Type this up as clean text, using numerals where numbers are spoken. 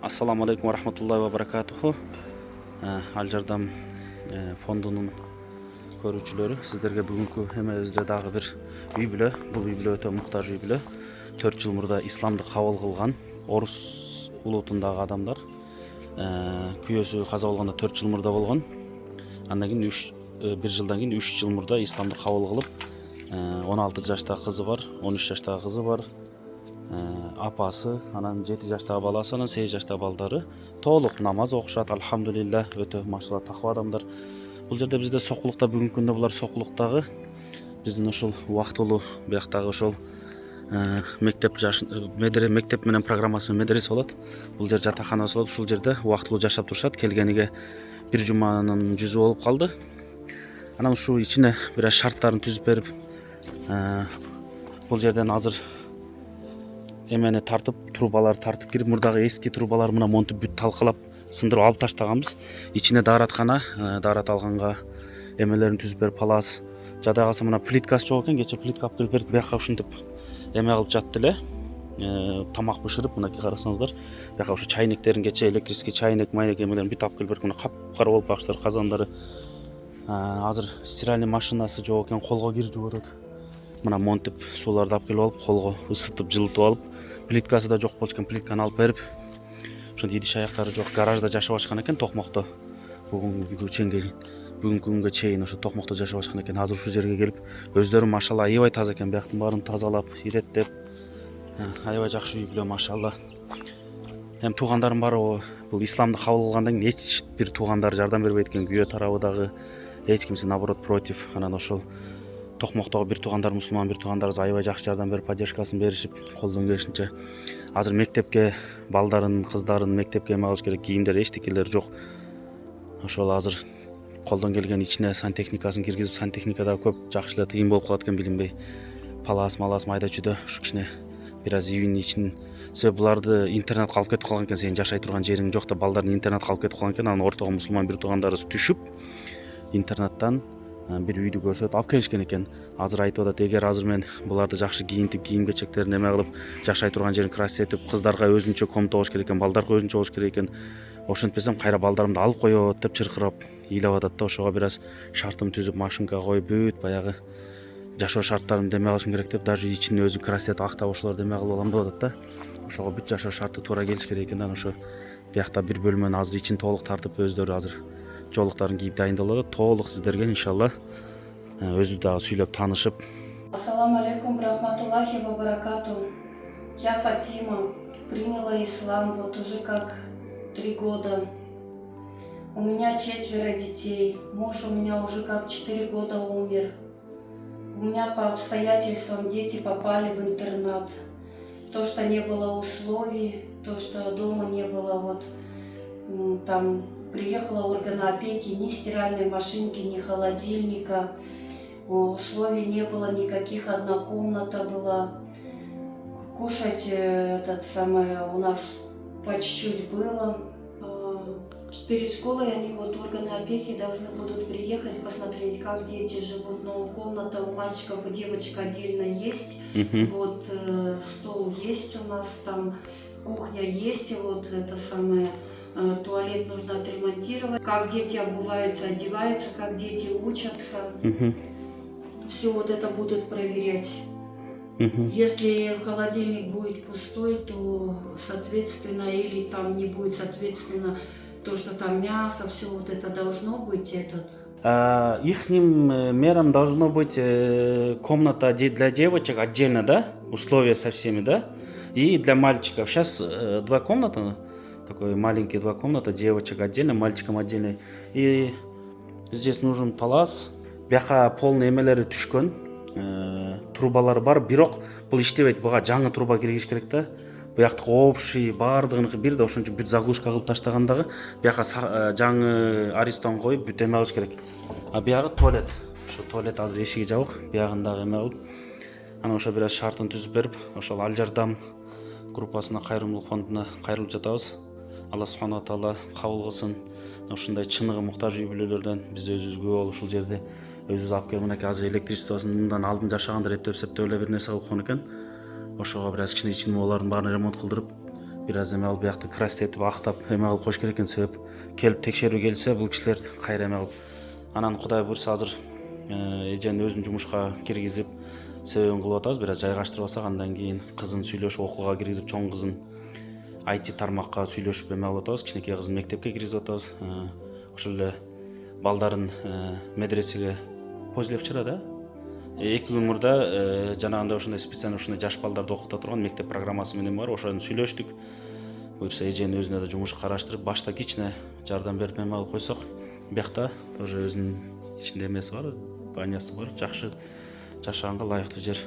Ассаламу алейкум ва рахматуллахи ва баракатуху. Ал жардам фондунун көрүүчүлөрү, сиздерге бүгүнкү эмебизде дагы бир үй бүлө. Бул үй бүлө өтө муктаж үй бүлө. 4 жыл мурда исламды кабыл кылган орус улутундагы адамдар. Күйөөсү каза болгондо 4 жыл мурда болгон. Андан кийин 1 жылдан кийин 3 жыл мурда исламды кабыл кылып, 16 жаштагы кызы бар, 13 жаштагы кызы бар. Апасы, анан 7 жаштагы баласы, анан 8 жаштагы балдары толук намаз окушат. Алхамдулилла, өтө машалла таква адамдар. Бул жерде бизде сокулукта, бүгүнкү күндө булар сокулуктагы биздин ошол убактылуу бияктагы ошол мектеп мектеп менен программасы менен медресе болот. Бул жер жатаканасы болот. Ушул жерде убактылуу жашап турушат. Келгениге 1 жуманын жүзү болуп калды. Анан ушул ичине бир аз шарттарын түзүп берип, бул жерден азыр эмени тартып, трубаларды тартып кирип, мурдагы эски трубалар менен монтип бүт талкалап, сындырып алып таштаганбыз. Ичине daarаткана, daarат алганга эмелерин түзүп берип, палас. Жада калса мына плиткасы жок экен, кече плитка алып келип берип, бияка ушинтип эме кылып жатты эле. Тамак бышырып, мынакей карасаңыздар, бияка ушу чайниктерин, кече электрический чайник, майнек эмелерин бүт алып келип берип, мына капкара болуп калыштыр казандары. Азыр стиральный машинасы жок экен, колго кир жууп атат. Мына монтип сууларды алып келип алып, колго ысытып, жылытып алып, плиткасы да жок болчу экен, плитканы алып берип, ошондо идиш аяктары жок, гаражда жашап ашкан экен, токмокто. Бүгүнкү күнгө чейин ошо токмокто жашап ашкан экен. Азыр ушул жерге келип, өздөрү машалла аябай таза экен, бияктын баарын тазалап, иреттеп, аябай жакшы үй бүлө, машалла. Эми туугандарым бар, бул исламды кабыл кылгандан кийин эч бир туугандар жардам бербейт экен, күйөө тарабы дагы эч кимси наоборот против. Анан ошол токмоктогу бир туугандар мусулман, бир туугандарыбыз аябай жакшы жардам берип, поддержкасын беришип, колдон келишинче. Азыр мектепке балдарын, кыздарын мектепке эме кылыш керек, кийимдер эчтекелери жок. Ошол азыр колдон келген ичине сантехникасын киргизип, сантехникада көп жакшы эле тыйын болуп калат экен, билинбей. Палас майда чүйдө ушу кичине бир аз үйүнүн ичин, себеби буларды интернетке алып кетип калган экен, сенин жашай турган жериң жок деп балдарын интернетке алып кетип калган экен. Анан ортого мусулман бир туугандарыбыз түшүп, интернеттен бир үйдү көрсөтүп алып келишкен экен. Азыр айтып атат, эгер азыр мен буларды жакшы кийинтип, кийим кечектерин эме кылып, жашай турган жерин красить этип, кыздарга өзүнчө комната болуш керек экен, балдарга өзүнчө болуш керек экен. Ошентпесем кайра балдарымды алып коет деп чыркырап, ыйлап атат да. Ошого бир аз шартым түзүп, машинка коюп, бүт баягы жашоо шарттарымды эме кылышым керек деп, даже ичин өзү красить актап ошолорду эме кылып алам деп атат да. Ошого бүт жашоо шарты туура келиш керек экен. Анан ошо биякта бир бөлмөнү азыр ичин толук тартып, өздөрү азыр жоолуктарын кийип дайындалып атат. Толук сиздерге иншалла өзү дагы сүйлөп таанышып. Ассаламу алейкум рахматуллахи ва баракату. Я Фатима, приняла ислам вот уже как 3 года. У меня 4 детей. Муж у меня уже как 4 года умер. У меня по обстоятельствам дети попали в интернат. То, что не было условий, то, что дома не было вот там приехала органы опеки, ни стиральной машинки, ни холодильника, условий не было никаких, одна комната была. Кушать у нас по чуть-чуть было. Перед школой они вот органы опеки должны будут приехать, посмотреть, как дети живут. Но комната у мальчиков и девочек отдельно есть. Вот стол есть у нас, там кухня есть, и вот туалет нужно отремонтировать. Как дети обуваются, одеваются, как дети учатся. Все вот это будут проверять. Если холодильник будет пустой, то соответственно, или там не будет соответственно, то, что там мясо, все вот это должно быть Ихним мерам должно быть комната для девочек отдельно, да? Условия со всеми, да? И для мальчиков. Сейчас 2 комнаты, такой маленькие 2 комнаты, девочек отдельно, мальчикам отдельно. И здесь нужен палас. Бияка полный эмелери түшкөн, трубалары бар, бирок бул иштебейт. Буга жаңы труба киргизиш керек да. Бияктыкы общий баардыгыныкы бир да, ошончо бүт заглушка кылып таштагандагы бияка жаңы аристон коюп бүт эме кылыш керек. Биягы туалет. Ошо туалет азыр эшиги жабык, биягындагы эме кылып. Анан ошо бир аз шартын түзүп берип, ошол Ал жардам группасына, кайрымдуулук фондуна кайрылып жатабыз. Алла субхана ва таала кабыл кылсын. Ушундай чыныгы муктаж үй бүлөлөрдөн биз өзүбүз күбө болуп, ушул жерде өзүбүз алып келип, мынакей азыр электричествосын мындан алдын жашагандар эптеп эле бир нерсе кылып койгон экен. Ошого бир аз кичине ичин олардын баарын ремонт кылдырып, бир аз эме кылып биякты красить этип актап эме кылып коюш керек экен, себеп келип текшерүү келсе бул кишилер кайра эме кылып. Анан Кудай буйрса азыр эжени өзүн жумушка киргизип себебин кылып атабыз, бир аз жайгаштырып алсак, андан кийин кызын сүйлөшүп окууга киргизип, чоң кызын IT тармакка сүйлөшүп эме кылып атабыз, кичинекей кызын мектепке киргизип атабыз. Ошол эле балдарын медресеге Позилев чыра 2 күн мурда жанагындай ошондой специально ошондой жаш балдарды окута турган мектеп программасы менен бар, ошону сүйлөштүк. Буюрса эженин өзүнө да жумуш караштырып, башта кичине жардам берип эме кылып койсок, биякта тоже өзүнүн ичинде эмеси бар, банясы бар, жакшы жашаганга ылайыктуу жер.